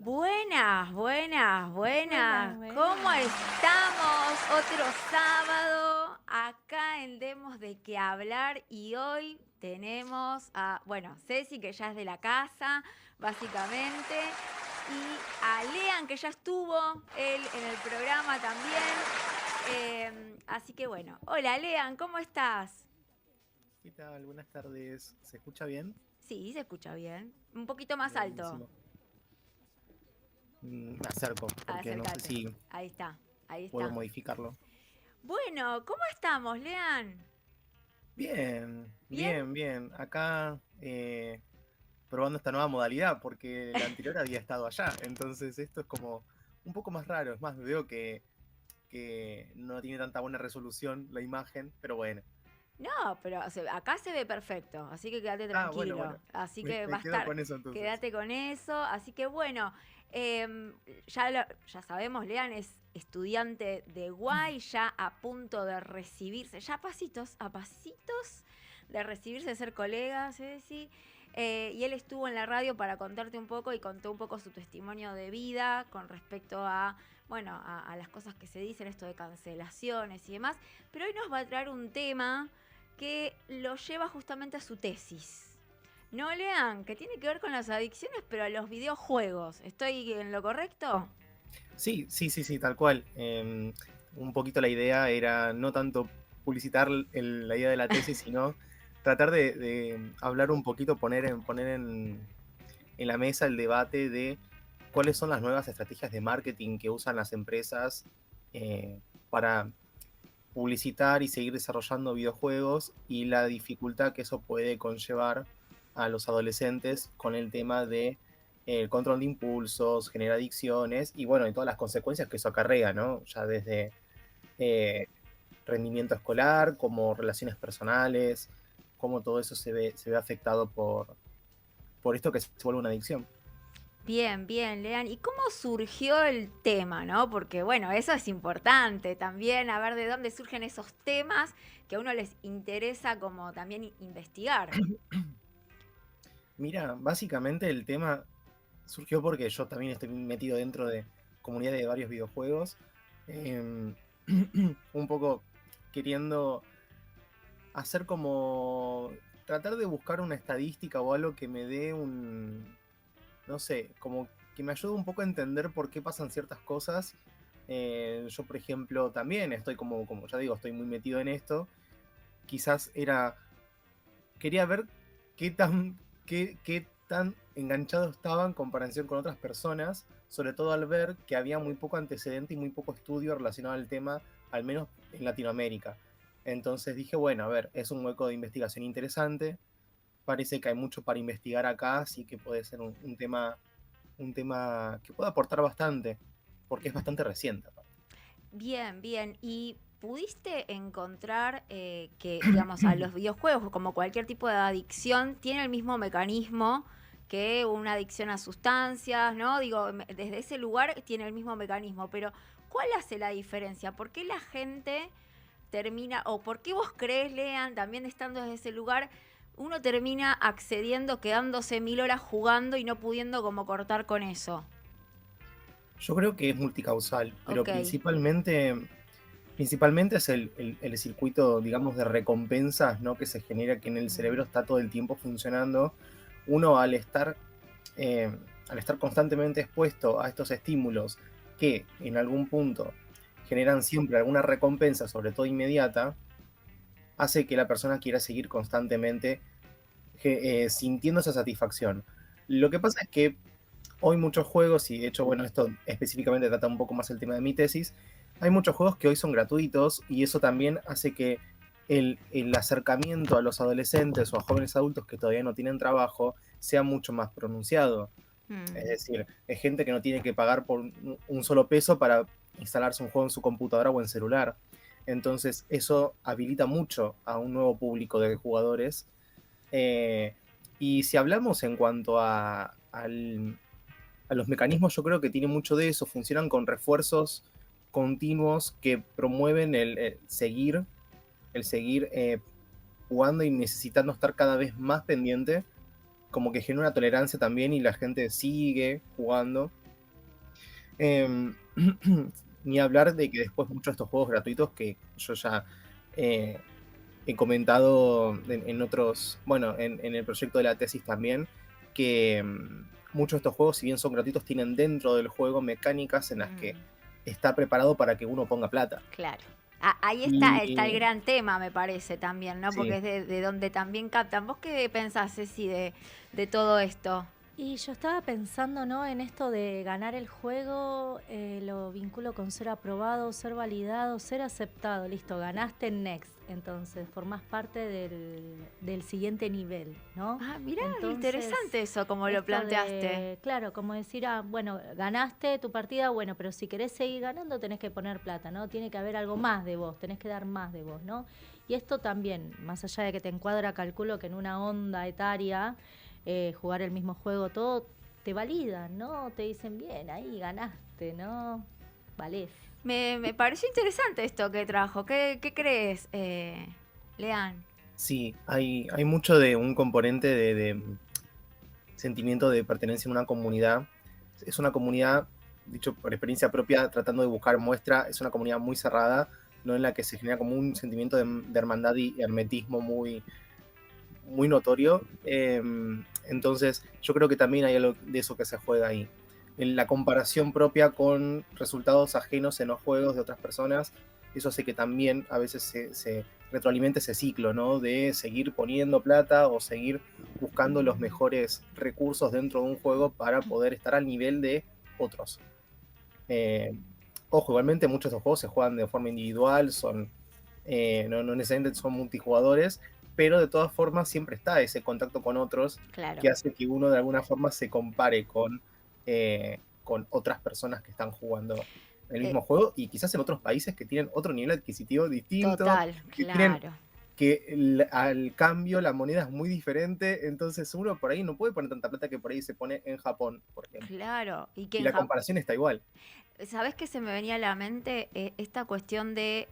Buenas, buenas, Buenas, buenas. ¿Cómo buenas. estamos? Otro sábado acá en Demos de qué hablar y hoy tenemos a, bueno, Ceci que ya es de la casa, básicamente, y a Lean que ya estuvo él en el programa también. Así que bueno, hola Lean, ¿cómo estás? ¿Qué tal? Buenas tardes. ¿Se escucha bien? Sí, se escucha bien. Un poquito más alto. Buenísimo. Me acerco porque no sé Acércate. si Ahí está, ahí puedo está. modificarlo. Bueno, ¿cómo estamos, Lean? Bien, ¿Bien? bien, bien. Acá probando esta nueva modalidad porque la anterior había estado allá. Entonces esto es como un poco más raro. Es más, veo que no tiene tanta buena resolución la imagen, pero bueno. No, pero acá se ve perfecto, así que quédate Ah, bueno, tranquilo. bueno. Así Me, que va me a quedo estar, con eso entonces. quédate con eso. Así que bueno, ya sabemos, Lean es estudiante de Guay, ya a punto de recibirse, ya a pasitos de recibirse, de ser colegas, sí. Y él estuvo en la radio para contarte un poco y contó un poco su testimonio de vida con respecto a, bueno, a las cosas que se dicen, esto de cancelaciones y demás. Pero hoy nos va a traer un tema que lo lleva justamente a su tesis. No lean, que tiene que ver con las adicciones, pero a los videojuegos. ¿Estoy en lo correcto? Sí, sí, sí, sí, tal cual. Un poquito la idea era no tanto publicitar la idea de la tesis, sino tratar de hablar un poquito, poner en la mesa el debate de cuáles son las nuevas estrategias de marketing que usan las empresas para publicitar y seguir desarrollando videojuegos y la dificultad que eso puede conllevar a los adolescentes con el tema de el control de impulsos, genera adicciones y bueno, y todas las consecuencias que eso acarrea, ¿no? Ya desde eh, rendimiento escolar, como relaciones personales, cómo todo eso se ve afectado por esto que se vuelve una adicción. Bien, bien, Lean. ¿Y cómo surgió el tema, no? Porque, bueno, eso es importante también, a ver de dónde surgen esos temas que a uno les interesa como también investigar. Mira, básicamente el tema surgió porque yo también estoy metido dentro de comunidades de varios videojuegos, eh, un poco queriendo hacer como tratar de buscar una estadística o algo que me dé no sé, como que me ayude un poco a entender por qué pasan ciertas cosas. Yo, por ejemplo, también estoy como ya digo, estoy muy metido en esto. Quizás quería ver qué tan enganchado estaba en comparación con otras personas, sobre todo al ver que había muy poco antecedente y muy poco estudio relacionado al tema, al menos en Latinoamérica. Entonces dije, bueno, a ver, es un hueco de investigación interesante, parece que hay mucho para investigar acá, así que puede ser un tema que puede aportar bastante, porque es bastante reciente. Bien, bien. ¿Y pudiste encontrar que, digamos, a los videojuegos, como cualquier tipo de adicción, tiene el mismo mecanismo que una adicción a sustancias, ¿no? Digo, desde ese lugar tiene el mismo mecanismo, pero ¿cuál hace la diferencia? ¿Por qué la gente termina, o por qué vos crees, Lean, también estando desde ese lugar, uno termina accediendo, quedándose 1000 horas jugando y no pudiendo como cortar con eso? Yo creo que es multicausal, pero Ok. principalmente es el circuito, digamos, de recompensas, ¿no? Que se genera, que en el cerebro está todo el tiempo funcionando. Uno al estar constantemente expuesto a estos estímulos que en algún punto generan siempre alguna recompensa, sobre todo inmediata, hace que la persona quiera seguir constantemente sintiendo esa satisfacción. Lo que pasa es que hoy muchos juegos, y de hecho, bueno, esto específicamente trata un poco más el tema de mi tesis, hay muchos juegos que hoy son gratuitos y eso también hace que el acercamiento a los adolescentes o a jóvenes adultos que todavía no tienen trabajo sea mucho más pronunciado. Mm. Es decir, es gente que no tiene que pagar por un solo peso para instalarse un juego en su computadora o en celular. Entonces eso habilita mucho a un nuevo público de jugadores. Eh, y si hablamos en cuanto a los mecanismos, yo creo que tiene mucho de eso, funcionan con refuerzos continuos que promueven el seguir jugando y necesitando estar cada vez más pendiente, como que genera una tolerancia también y la gente sigue jugando. Em, Ni hablar de que después muchos de estos juegos gratuitos que yo ya eh, he comentado en otros, bueno, en el proyecto de la tesis también, que muchos de estos juegos, si bien son gratuitos, tienen dentro del juego mecánicas en las que Mm, está preparado para que uno ponga plata. claro. Ahí está el Y gran tema, me parece también, ¿no? Porque sí, es de donde también captan. ¿Vos qué pensás, Ceci, de todo esto? Y yo estaba pensando, ¿no? En esto de ganar el juego, lo vinculo con ser aprobado, ser validado, ser aceptado. Listo, ganaste en Next. Entonces, formás parte del siguiente nivel, ¿no? Ah, mirá, Entonces, interesante eso, como lo esto planteaste. claro, como decir, bueno, ganaste tu partida, bueno, pero si querés seguir ganando tenés que poner plata, ¿no? Tiene que haber algo más de vos, tenés que dar más de vos, ¿no? Y esto también, más allá de que te encuadra, calculo que en una onda etaria, jugar el mismo juego, todo te validan, ¿no? Te dicen, bien, ahí ganaste, ¿no? Valés. Me pareció interesante esto que trajo. ¿Qué crees, Lean? sí, hay mucho de un componente de sentimiento de pertenencia en una comunidad. Es una comunidad, dicho por experiencia propia, tratando de buscar muestra, es una comunidad muy cerrada, no en la que se genera como un sentimiento de hermandad y hermetismo muy notorio. Entonces, yo creo que también hay algo de eso que se juega ahí. En la comparación propia con resultados ajenos en los juegos de otras personas, eso hace que también a veces se retroalimente ese ciclo, ¿no? De seguir poniendo plata o seguir buscando los mejores recursos dentro de un juego para poder estar al nivel de otros. Eh, Ojo, igualmente muchos de estos juegos se juegan de forma individual, no necesariamente son multijugadores, pero de todas formas siempre está ese contacto con otros Claro. que hace que uno de alguna forma se compare con otras personas que están jugando el Eh, mismo juego y quizás en otros países que tienen otro nivel adquisitivo distinto, Total, que tienen claro. que al cambio la moneda es muy diferente, entonces uno por ahí no puede poner tanta plata que por ahí se pone en Japón, por ejemplo. Claro. Y que Y en la Japón. comparación está igual. ¿Sabes qué se me venía a la mente? Esta cuestión de,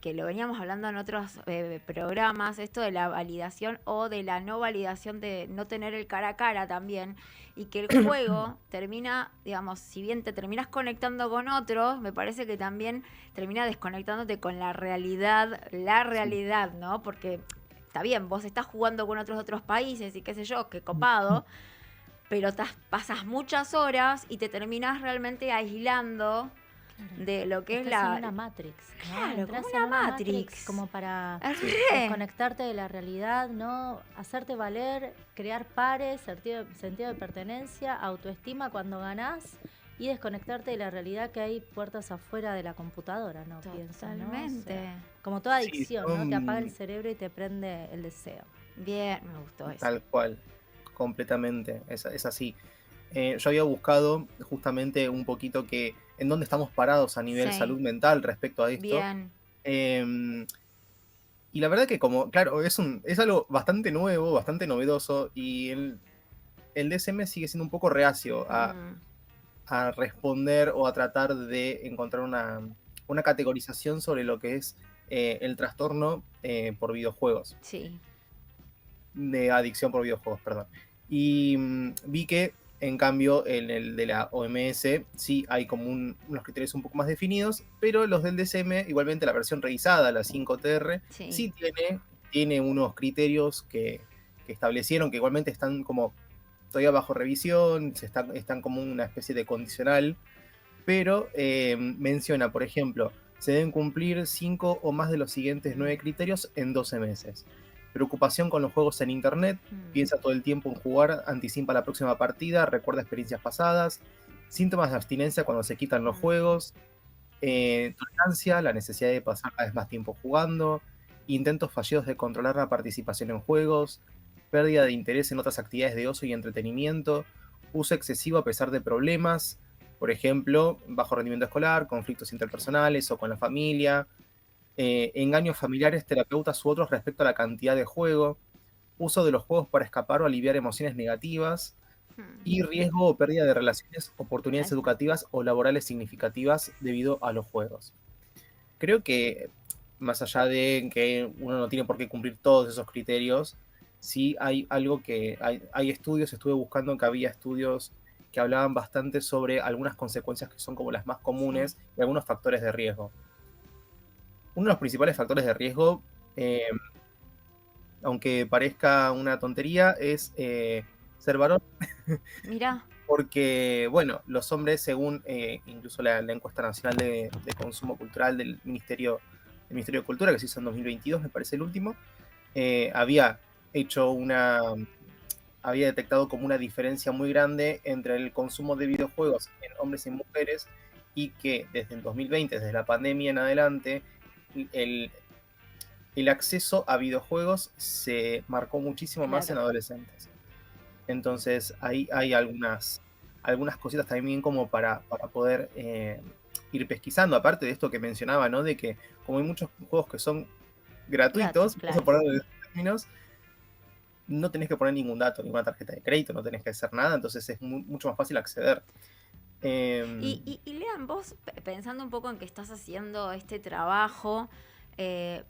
que lo veníamos hablando en otros programas, esto de la validación o de la no validación de no tener el cara a cara también, y que el juego termina, digamos, si bien te terminas conectando con otros, me parece que también termina desconectándote con la Sí. realidad, ¿no? Porque está bien, vos estás jugando con otros países y qué sé yo, qué copado, pero pasas muchas horas y te terminas realmente aislando Claro. de lo que es Estás en una Matrix, ¿no? Claro, como Entras en una una Matrix Matrix. como para Re. desconectarte de la realidad, ¿no? Hacerte valer, crear pares, sentido de pertenencia, autoestima cuando ganás y desconectarte de la realidad que hay puertas afuera de la computadora, ¿no? Pienso, ¿no? O Totalmente. sea, como toda Sí, adicción, ¿no? Te apaga el cerebro y te prende el deseo. Bien, me gustó eso. tal cual, completamente, es así. Yo había buscado justamente un poquito que en dónde estamos parados a nivel Sí, salud mental respecto a esto. bien. Eh, y la verdad que como, claro, es algo bastante nuevo, bastante novedoso, y el DSM sigue siendo un poco reacio Mm, a responder o a tratar de encontrar una categorización sobre lo que es el trastorno por videojuegos, sí. de adicción por videojuegos, perdón. Y vi que, en cambio, en el de la OMS sí hay como unos criterios un poco más definidos, pero los del DSM, igualmente la versión revisada, la 5TR, Sí. sí tiene unos criterios que establecieron, que igualmente están como todavía bajo revisión, están como una especie de condicional, pero menciona, por ejemplo, se deben cumplir 5 o más de los siguientes 9 criterios en 12 meses. Preocupación con los juegos en internet, Mm, piensa todo el tiempo en jugar, anticipa la próxima partida, recuerda experiencias pasadas, síntomas de abstinencia cuando se quitan los mm. juegos, tolerancia, la necesidad de pasar cada vez más tiempo jugando, intentos fallidos de controlar la participación en juegos, pérdida de interés en otras actividades de ocio y entretenimiento, uso excesivo a pesar de problemas, por ejemplo, bajo rendimiento escolar, conflictos interpersonales o con la familia, engaños familiares, terapeutas u otros respecto a la cantidad de juego, uso de los juegos para escapar o aliviar emociones negativas, Mm. y riesgo o pérdida de relaciones, Ahí oportunidades está. educativas o laborales significativas debido a los juegos. Creo que más allá de que uno no tiene por qué cumplir todos esos criterios, sí hay algo que hay estudios, estuve buscando que había estudios que hablaban bastante sobre algunas consecuencias que son como las más comunes y algunos factores de riesgo. Uno de los principales factores de riesgo, aunque parezca una tontería, es ser varón. Mirá. Porque, bueno, los hombres, según incluso la encuesta nacional de consumo cultural del Ministerio de Cultura, que se hizo en 2022, me parece el último, había detectado como una diferencia muy grande entre el consumo de videojuegos en hombres y mujeres, y que desde el 2020, desde la pandemia en adelante, el acceso a videojuegos se marcó muchísimo más en adolescentes. Entonces ahí hay algunas cositas también como para poder ir pesquisando, aparte de esto que mencionaba, ¿no? De que como hay muchos juegos que son gratuitos, vamos a ponerlo en esos términos, no tenés que poner ningún dato, ninguna tarjeta de crédito, no tenés que hacer nada, entonces es mucho más fácil acceder. Y Lean, vos pensando un poco en que estás haciendo este trabajo,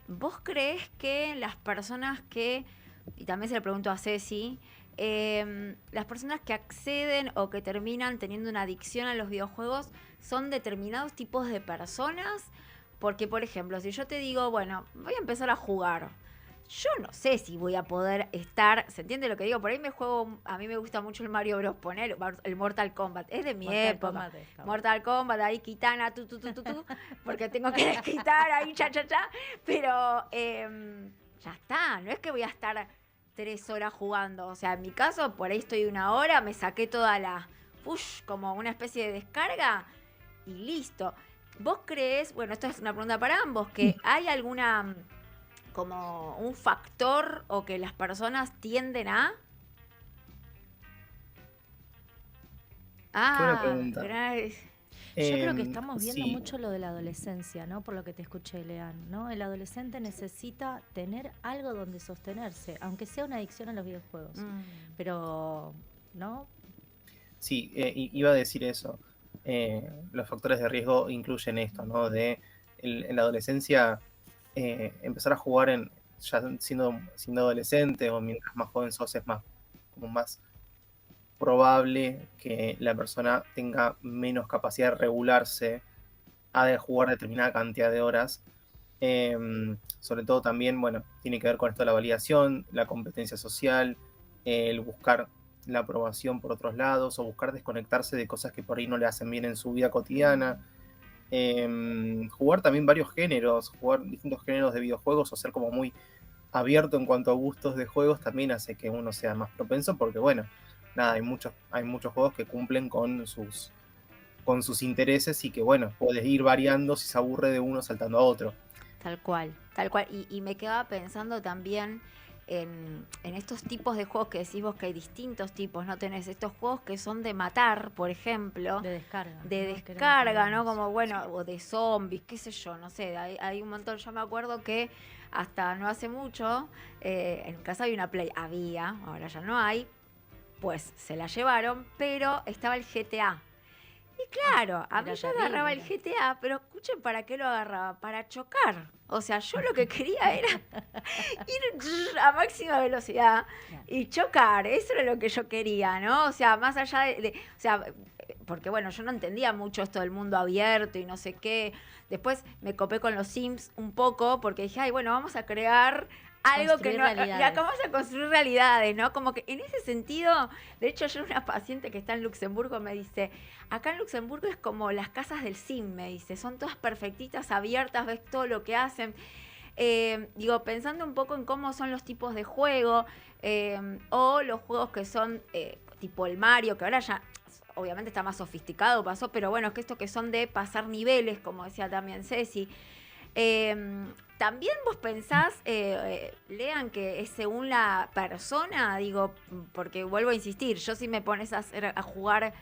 ¿vos crees que las personas que, y también se le pregunto a Ceci, las personas que acceden o que terminan teniendo una adicción a los videojuegos son determinados tipos de personas? Porque, por ejemplo, si yo te digo, bueno, voy a empezar a jugar, yo no sé si voy a poder estar, ¿se entiende lo que digo? Por ahí a mí me gusta mucho el Mario Bros. Poner el Mortal Kombat, es de mi época. Mortal Kombat, ahí Kitana, porque tengo que desquitar ahí, cha, pero ya está, no es que voy a estar 3 horas jugando, o sea, en mi caso, por ahí estoy 1 hora, me saqué toda la, como una especie de descarga y listo. ¿Vos crees, bueno, esto es una pregunta para ambos, que hay alguna, como un factor o que las personas tienden a? Buena pregunta. Yo creo que estamos viendo mucho lo de la adolescencia, ¿no? Por lo que te escuché, Lean, ¿no? El adolescente necesita tener algo donde sostenerse, aunque sea una adicción a los videojuegos. Pero, ¿no? Sí, iba a decir eso. Los factores de riesgo incluyen esto, ¿no? En la adolescencia, empezar a jugar ya siendo adolescente o mientras más joven sos, es más probable que la persona tenga menos capacidad de regularse a de jugar determinada cantidad de horas. Sobre todo también, bueno, tiene que ver con esto de la validación, la competencia social, el buscar la aprobación por otros lados o buscar desconectarse de cosas que por ahí no le hacen bien en su vida cotidiana. Jugar también varios géneros, jugar distintos géneros de videojuegos o ser como muy abierto en cuanto a gustos de juegos también hace que uno sea más propenso, porque bueno, nada, hay muchos juegos que cumplen con sus intereses y que bueno, puedes ir variando si se aburre de uno saltando a otro. Tal cual. Y me quedaba pensando también en estos tipos de juegos que decís vos, que hay distintos tipos, ¿no? Tenés estos juegos que son de matar, por ejemplo. De descarga. De descarga, ¿no? Como, bueno, o de zombies, qué sé yo, no sé. Hay un montón. Yo me acuerdo que hasta no hace mucho, en casa había una Play. Ahora ya no hay. Pues se la llevaron, pero estaba el GTA. Y claro, a mí yo agarraba el GTA, pero escuchen para qué lo agarraba, para chocar. O sea, yo lo que quería era ir a máxima velocidad y chocar. Eso era lo que yo quería, ¿no? O sea, más allá o sea, porque bueno, yo no entendía mucho esto del mundo abierto y no sé qué. Después me copé con los Sims un poco porque dije, ay, bueno, vamos a crear algo que no, ya vamos a construir realidades, ¿no? Como que en ese sentido, de hecho, yo una paciente que está en Luxemburgo me dice, acá en Luxemburgo es como las casas del Sim, me dice, son todas perfectitas, abiertas, ves todo lo que hacen. Digo, pensando un poco en cómo son los tipos de juego, o los juegos que son tipo el Mario, que ahora ya obviamente está más sofisticado, pasó, pero bueno, es que esto que son de pasar niveles, como decía también Ceci. También vos pensás, Lean, que es según la persona, digo, porque vuelvo a insistir, yo si me pones a jugar,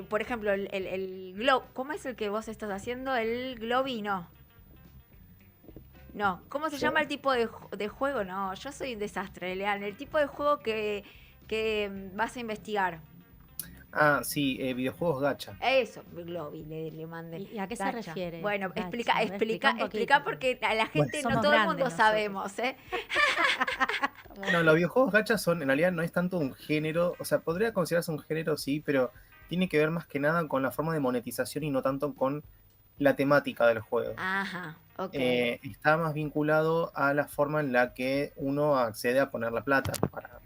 por ejemplo, el Glow, ¿cómo es el que vos estás haciendo? El Globino. No, ¿cómo se llama el tipo de juego? No, yo soy un desastre, Lean. El tipo de juego que vas a investigar. Sí, videojuegos gacha. Eso, Globi, le mandé. ¿Y a qué gacha se refiere? Bueno, explica porque a la gente no todo el mundo sabemos, ¿eh? No, los videojuegos gacha en realidad no es tanto un género, o sea, podría considerarse un género, sí, pero tiene que ver más que nada con la forma de monetización y no tanto con la temática del juego. Ajá, ok. Está más vinculado a la forma en la que uno accede a poner la plata para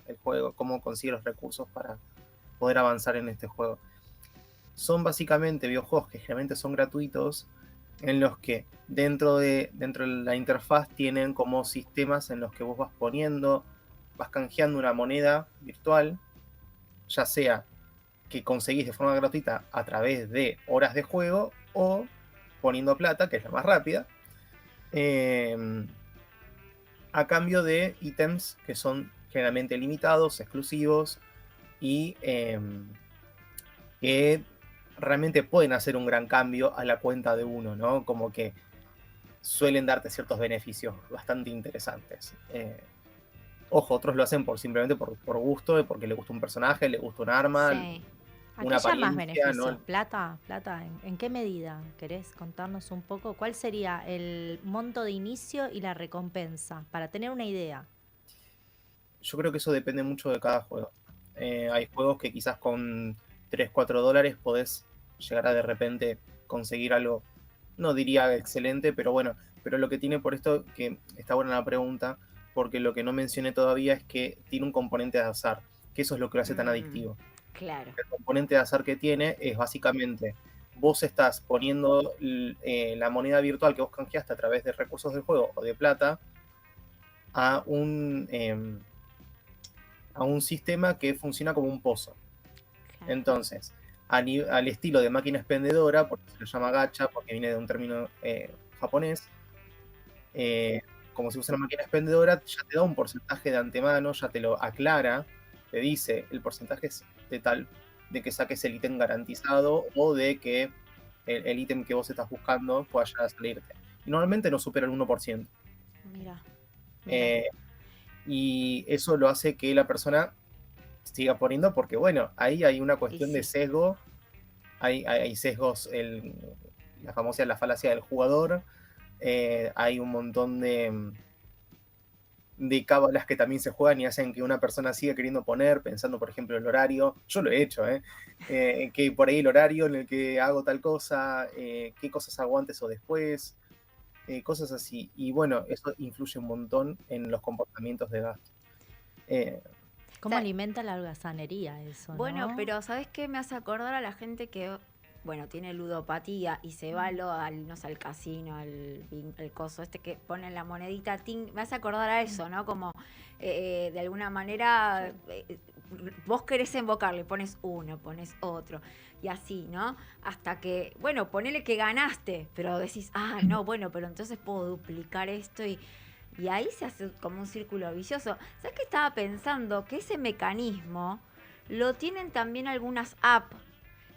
el juego, cómo consigue los recursos para poder avanzar en este juego. Son básicamente videojuegos que generalmente son gratuitos, en los que dentro de la interfaz tienen como sistemas en los que vos vas canjeando una moneda virtual, ya sea que conseguís de forma gratuita a través de horas de juego o poniendo plata, que es la más rápida, a cambio de ítems que son generalmente limitados, exclusivos y que realmente pueden hacer un gran cambio a la cuenta de uno, ¿no? Como que suelen darte ciertos beneficios bastante interesantes. Ojo, otros lo hacen simplemente por gusto, porque le gusta un personaje, le gusta un arma, Sí. ¿A una qué llamas apariencia, beneficios? ¿no? ¿Plata? ¿Plata? ¿En qué medida? ¿Querés contarnos un poco? ¿Cuál sería el monto de inicio y la recompensa? Para tener una idea. Yo creo que eso depende mucho de cada juego. Hay juegos que quizás con 3, 4 dólares podés llegar a de repente conseguir algo, no diría excelente, pero bueno, pero lo que tiene por esto, que está buena la pregunta, porque lo que no mencioné todavía es que tiene un componente de azar, que eso es lo que lo hace tan adictivo. Claro. El componente de azar que tiene es básicamente, vos estás poniendo la moneda virtual que vos canjeaste a través de recursos del juego o de plata a un sistema que funciona como un pozo. Claro. Entonces, al estilo de máquina expendedora, porque se lo llama gacha, porque viene de un término japonés, como si fuese una máquina expendedora, ya te da un porcentaje de antemano, ya te lo aclara, te dice el porcentaje es de tal, de que saques el ítem garantizado o de que el ítem que vos estás buscando pueda llegar a salirte. Y normalmente no supera el 1%. Mira. Y eso lo hace que la persona siga poniendo, porque bueno, ahí hay una cuestión de sesgo, hay sesgos, la falacia del jugador, hay un montón de cábalas que también se juegan y hacen que una persona siga queriendo poner, pensando por ejemplo el horario, yo lo he hecho, que por ahí el horario en el que hago tal cosa, qué cosas hago antes o después, cosas así, y bueno, eso influye un montón en los comportamientos de gasto. ¿Cómo alimenta la holgazanería eso, Bueno, no? pero ¿sabes qué? Me hace acordar a la gente que, bueno, tiene ludopatía y se va no sé, al casino, el coso este que pone la monedita, me hace acordar a eso, ¿no? Como de alguna manera vos querés invocarle, pones uno, pones otro y así, ¿no? Hasta que, bueno, ponele que ganaste, pero decís, no, bueno, pero entonces puedo duplicar esto y ahí se hace como un círculo vicioso. ¿Sabes qué estaba pensando? Que ese mecanismo lo tienen también algunas apps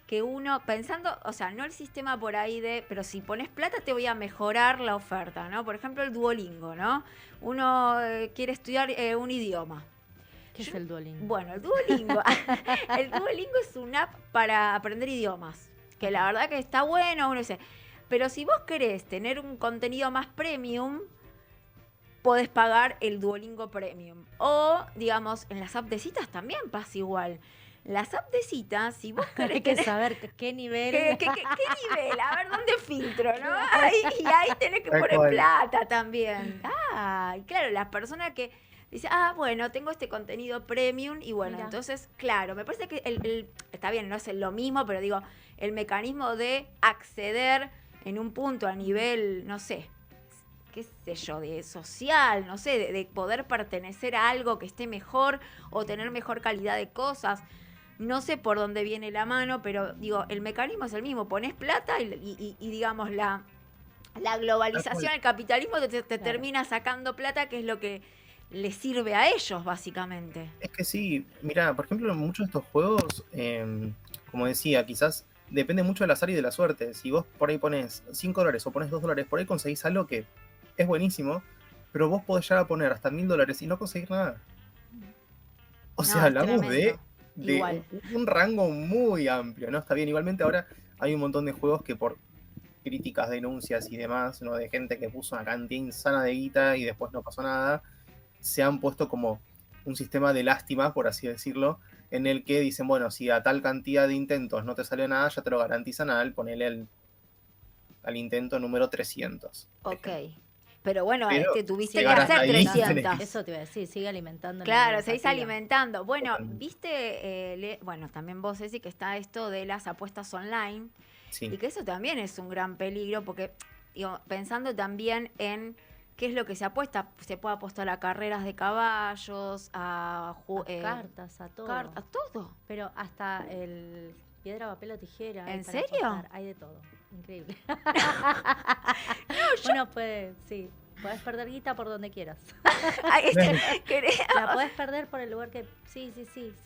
que uno, pensando, o sea, no el sistema por ahí pero si pones plata te voy a mejorar la oferta, ¿no? Por ejemplo, el Duolingo, ¿no? Uno quiere estudiar un idioma. ¿Qué es el Duolingo? Bueno, el Duolingo. El Duolingo es una app para aprender idiomas. Que la verdad que está bueno, uno dice. Pero si vos querés tener un contenido más premium, podés pagar el Duolingo Premium. O, digamos, en las apps de citas también pasa igual. Las apps de citas, si vos querés hay que saber qué nivel. ¿Qué nivel? A ver, ¿dónde filtro, no? Y ahí tenés que poner plata también. Y claro, las personas que dicen, bueno, tengo este contenido premium y bueno, Mira. Entonces, claro, me parece que está bien, no es lo mismo, pero digo, el mecanismo de acceder en un punto a nivel, no sé, qué sé yo, de social, no sé, de poder pertenecer a algo que esté mejor o tener mejor calidad de cosas. No sé por dónde viene la mano, pero digo, el mecanismo es el mismo. Pones plata y digamos, la globalización, el capitalismo te termina sacando plata, que es lo que les sirve a ellos, básicamente. Es que sí, mira, por ejemplo, en muchos de estos juegos, como decía, quizás depende mucho del azar y de la suerte. Si vos por ahí pones $5 o pones $2, por ahí conseguís algo que es buenísimo, pero vos podés llegar a poner hasta $1000 y no conseguir nada. O sea, hablamos de un rango muy amplio, ¿no? Está bien, igualmente ahora hay un montón de juegos que por críticas, denuncias y demás, ¿no? De gente que puso una cantidad insana de guita y después no pasó nada, se han puesto como un sistema de lástima, por así decirlo, en el que dicen, bueno, si a tal cantidad de intentos no te salió nada, ya te lo garantizan ponele al intento número 300. Ok. Pero bueno, Pero tuviste que llegar hasta hacer ahí 300. Eso te iba a decir, sigue alimentando. Claro, seguís alimentando. Bueno, Totalmente. viste, bueno, también vos, Ceci, que está esto de las apuestas online. Sí. Y que eso también es un gran peligro, porque digo, pensando también en qué es lo que se apuesta. Se puede apostar a carreras de caballos, a cartas, a todo. A todo. Pero hasta el piedra, papel o tijera. ¿En para serio? apostar. Hay de todo. Increíble. Bueno, sí. Podés perder guita por donde quieras. La podés perder por el lugar que... Sí,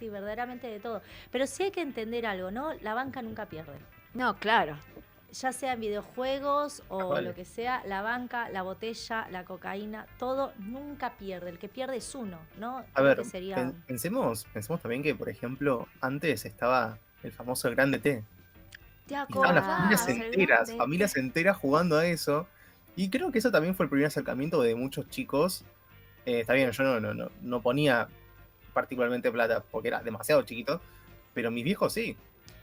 verdaderamente de todo. Pero sí hay que entender algo, ¿no? La banca nunca pierde. No, claro. Ya sea en videojuegos o Vale. lo que sea, la banca, la botella, la cocaína, todo nunca pierde. El que pierde es uno, ¿no? A ver, Que sería... pensemos también que, por ejemplo, antes estaba el famoso Grande T. ¿Te Y estaban las acordás? familias enteras jugando a eso. Y creo que eso también fue el primer acercamiento de muchos chicos. Está bien, yo no ponía particularmente plata porque era demasiado chiquito, pero mis viejos sí.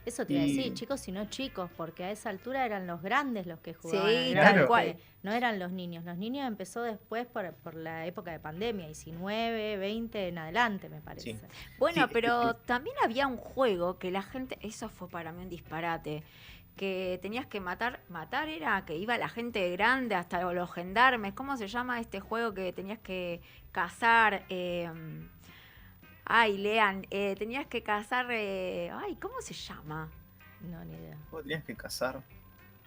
Eso te iba a decir, chicos y no chicos, porque a esa altura eran los grandes los que jugaban. Sí, Claro. tal cual. No eran los niños. Los niños empezó después por la época de pandemia, 19, 20 en adelante, me parece. Sí. Bueno, Sí, pero también había un juego que la gente, eso fue para mí un disparate, que tenías que matar era que iba la gente grande hasta los gendarmes. ¿Cómo se llama este juego que tenías que cazar? Lean, tenías que cazar, ¿cómo se llama? No, ni idea. Vos tenías que cazar.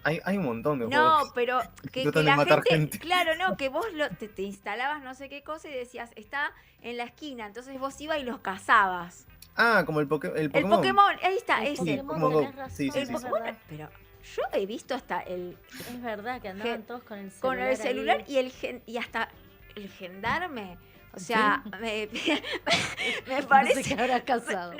Hay un montón de No, juegos. pero que tratan de la matar gente, gente. claro, no, que vos te instalabas no sé qué cosa y decías, está en la esquina, entonces vos ibas y los cazabas. Ah, como el Pokémon. El Pokémon, ahí está, El ese. Pokémon, Pokémon Go. tenés razón, Sí, El sí, es sí. Pokémon, verdad. pero yo he visto hasta Es verdad que andaban todos con el celular. con el celular ahí. y hasta el gendarme. O sea, me parece. No sé qué habrás cazado. No,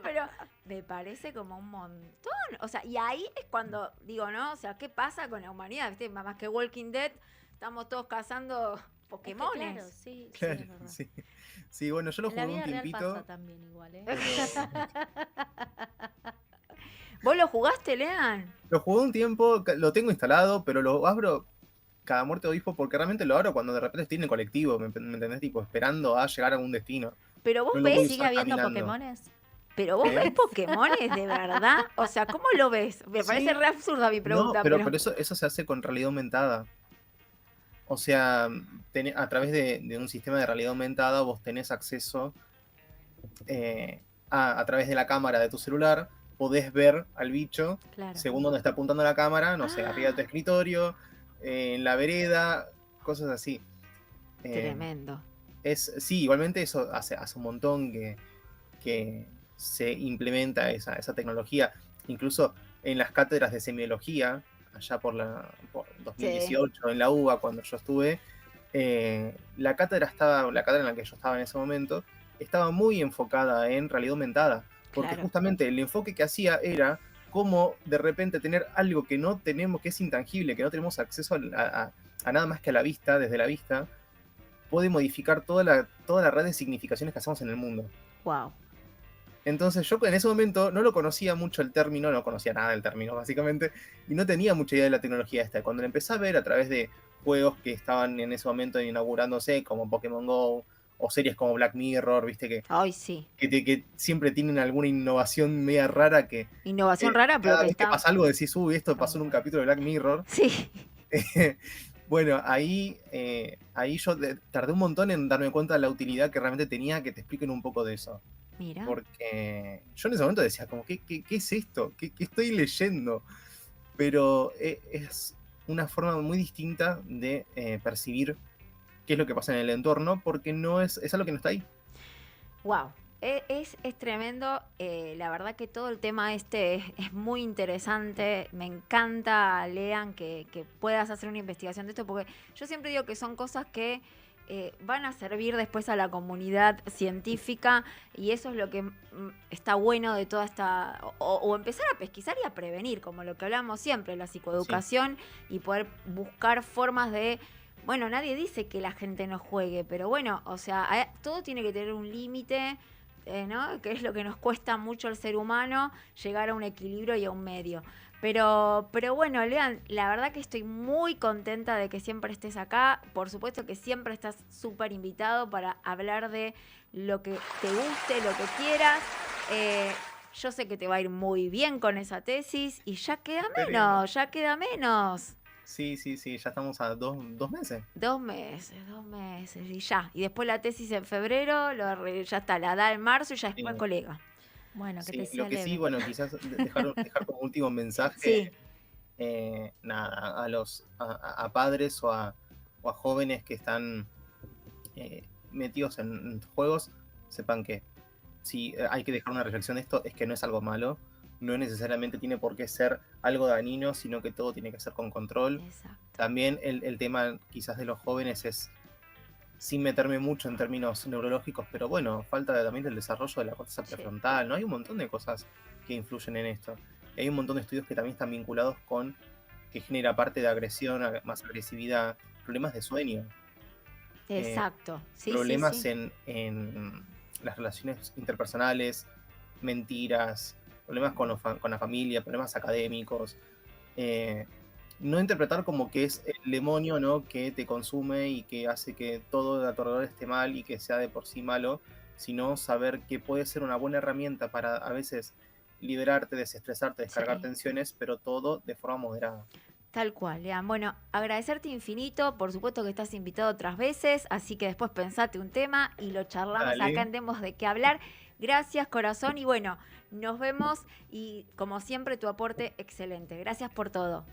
pero me parece como un montón. O sea, y ahí es cuando digo, ¿no? O sea, ¿qué pasa con la humanidad? ¿Viste? Más que Walking Dead, estamos todos cazando Es que Pokémones. claro, sí, Claro, es verdad. sí. Sí, bueno, yo lo En la jugué un vida real tiempito. pasa también igual, ¿eh? ¿Vos lo jugaste, Lean? Lo jugué un tiempo, lo tengo instalado, pero lo abro cada muerte de obispo porque realmente lo abro cuando de repente estoy en el colectivo, ¿me entendés? Tipo, esperando a llegar a algún destino. Pero vos No lo ves, voy a ¿Sigue usar habiendo caminando. Pokémones? pero vos ¿Eh? ves Pokémones de verdad. O sea, ¿cómo lo ves? Me parece Sí. re absurda mi pregunta, No, pero eso se hace con realidad aumentada. O sea, a través de un sistema de realidad aumentada vos tenés acceso a través de la cámara de tu celular, podés ver al bicho Claro. según donde está apuntando la cámara, no sé, arriba de tu escritorio, en la vereda, cosas así. Tremendo. Sí, igualmente eso hace un montón que se implementa esa tecnología. Incluso en las cátedras de semiología, allá por 2018, en la UBA, cuando yo estuve, la cátedra en la que yo estaba en ese momento, estaba muy enfocada en realidad aumentada. Porque Claro. justamente el enfoque que hacía era cómo de repente tener algo que no tenemos, que es intangible, que no tenemos acceso a nada más que a la vista, desde la vista, puede modificar toda la red de significaciones que hacemos en el mundo. Wow. Entonces yo en ese momento no lo conocía mucho el término, no conocía nada del término básicamente, y no tenía mucha idea de la tecnología esta. Cuando la empecé a ver a través de juegos que estaban en ese momento inaugurándose, como Pokémon Go, o series como Black Mirror, viste, Ay, sí. que siempre tienen alguna innovación media rara que... Innovación rara, pero cada que vez que está. pasa algo decís, uy, esto pasó en un capítulo de Black Mirror. Sí. Bueno, ahí yo tardé un montón en darme cuenta de la utilidad que realmente tenía que te expliquen un poco de eso. Mira. Porque yo en ese momento decía, como, ¿qué es esto? ¿Qué estoy leyendo? Pero es una forma muy distinta de percibir qué es lo que pasa en el entorno, porque no es algo que no está ahí. Wow. Es tremendo. La verdad que todo el tema es muy interesante. Me encanta, Lean, que puedas hacer una investigación de esto, porque yo siempre digo que son cosas que van a servir después a la comunidad científica, y eso es lo que está bueno de toda esta... O empezar a pesquisar y a prevenir, como lo que hablamos siempre, la psicoeducación, y poder buscar formas de... Bueno, nadie dice que la gente no juegue, pero bueno, o sea, todo tiene que tener un límite ¿no? Que es lo que nos cuesta mucho al ser humano, llegar a un equilibrio y a un medio. Pero bueno, Lean, la verdad que estoy muy contenta de que siempre estés acá. Por supuesto que siempre estás súper invitado para hablar de lo que te guste, lo que quieras. Yo sé que te va a ir muy bien con esa tesis y ya queda menos, ya queda menos. Sí, ya estamos a 2 meses. 2 meses y ya. Y después la tesis en febrero, ya está, la da en marzo y ya después Sí. colega. Bueno, que Sí, te sea lo que sí, leve. bueno, quizás dejar como último mensaje, Sí, nada, a padres o a jóvenes que están metidos en juegos, sepan que si hay que dejar una reflexión de esto, es que no es algo malo, no necesariamente tiene por qué ser algo dañino, sino que todo tiene que ser con control. exacto. También el tema quizás de los jóvenes es, sin meterme mucho en términos neurológicos, pero bueno, falta también del desarrollo de la corteza Sí. prefrontal, ¿no? Hay un montón de cosas que influyen en esto. Y hay un montón de estudios que también están vinculados con que genera parte de agresión, más agresividad, problemas de sueño, Exacto. Sí, problemas sí. en las relaciones interpersonales, mentiras, problemas con la familia, problemas académicos. No interpretar como que es el demonio, ¿no?, que te consume y que hace que todo a tu alrededor esté mal y que sea de por sí malo, sino saber que puede ser una buena herramienta para a veces liberarte, desestresarte, descargar Sí. tensiones, pero todo de forma moderada. Tal cual, Lean. Bueno, agradecerte infinito. Por supuesto que estás invitado otras veces, así que después pensate un tema y lo charlamos Dale. acá en Demos de qué hablar. Gracias, corazón. Y bueno, nos vemos y como siempre tu aporte excelente. Gracias por todo.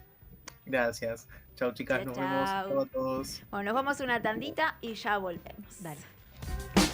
Gracias. Chao, chicas, Chao, nos vemos. chao. Chao a todos. Bueno, nos vamos a una tandita y ya volvemos. Dale.